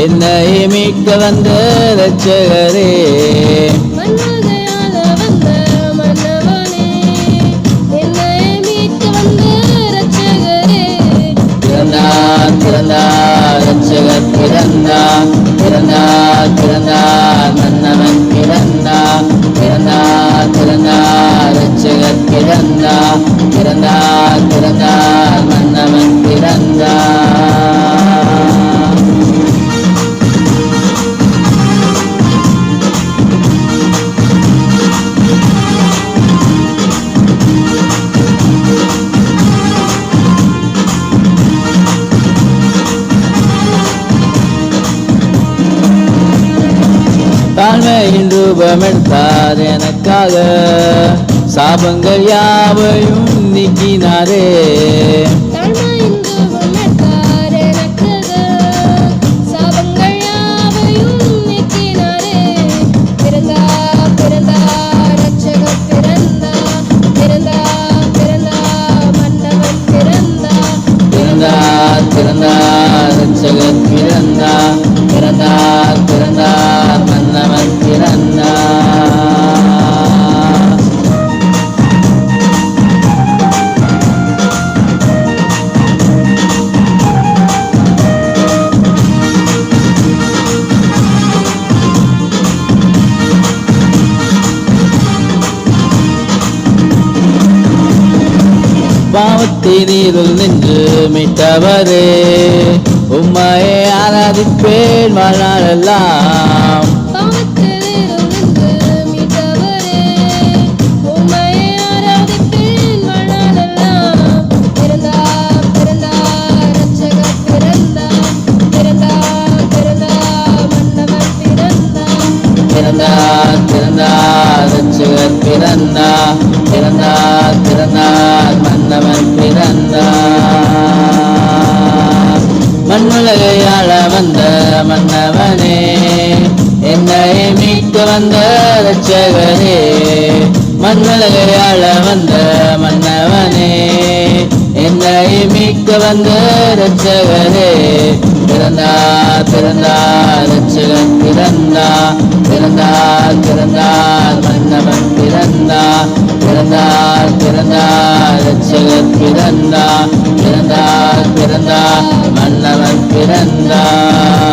என்னை மீட்க வந்த இரட்சகரே. மன்னகையால வந்த மன்னவனே, என்னை மீட்க வந்த இரட்சகரே. பிறந்தார் பிறந்தார் இரட்சகர் பிறந்தார், பிறந்தார் பிறந்தார் மன்னவன் பிறந்தார். பிறந்தார் பிறந்தார் இரட்சகர் பிறந்தார், பிறந்தார் பிறந்தார் மன்னவன் பிறந்தார். தாழ்மையின் ரூபமெடுத்தார் எனக்காக, சாபங்கள் யாவையும் நீக்கினாரே. தாழ்மையின் ரூபம் எடுத்தார் எனக்காக, சாபங்கள் யாவையும் நீக்கினாரே. பிறந்தார் பிறந்தார் இரட்சகர் பிறந்தார், பிறந்தார் பிறந்தார் மன்னவன் பிறந்தார். பிறந்தார் பிறந்தார் இரட்சகர் பிறந்தார், பிறந்தார் பிறந்தார் மன்னவன் பிறந்தார். பாவத்தின் இருள் நின்று மீட்டவரே, உம்மையே ஆராதிப்பேன் வாழ்நாளெல்லாம். பாவத்தில் இருந்து மீட்டவரே, உம்மையே ஆராதிப்பேன் வாழ்நாளெல்லாம். பிறந்தார் பிறந்தார் இரட்சகர் பிறந்தார், பிறந்தார் பிறந்தார் மன்னவன் பிறந்தார். பிறந்தார் பிறந்தார் இரட்சகர் பிறந்தார், பிறந்தார் பிறந்தார் மன்னவன் பிறந்தார். மண்ணுலகை ஆள வந்த மன்னவனே, என்னை மீட்க வந்த இரட்சகரே. மண்ணுலகை ஆள வந்த மன்னவனே, என்னை மீட்க வந்த இரட்சகரே. பிறந்தார் பிறந்தார் இரட்சகர் பிறந்தார், பிறந்தார் பிறந்தார் மன்னவன் பிறந்தார். பிறந்தார் பிறந்தார் இரட்சகர் பிறந்தார், பிறந்தார் பிறந்தார் மன்னவன் பிறந்தார்.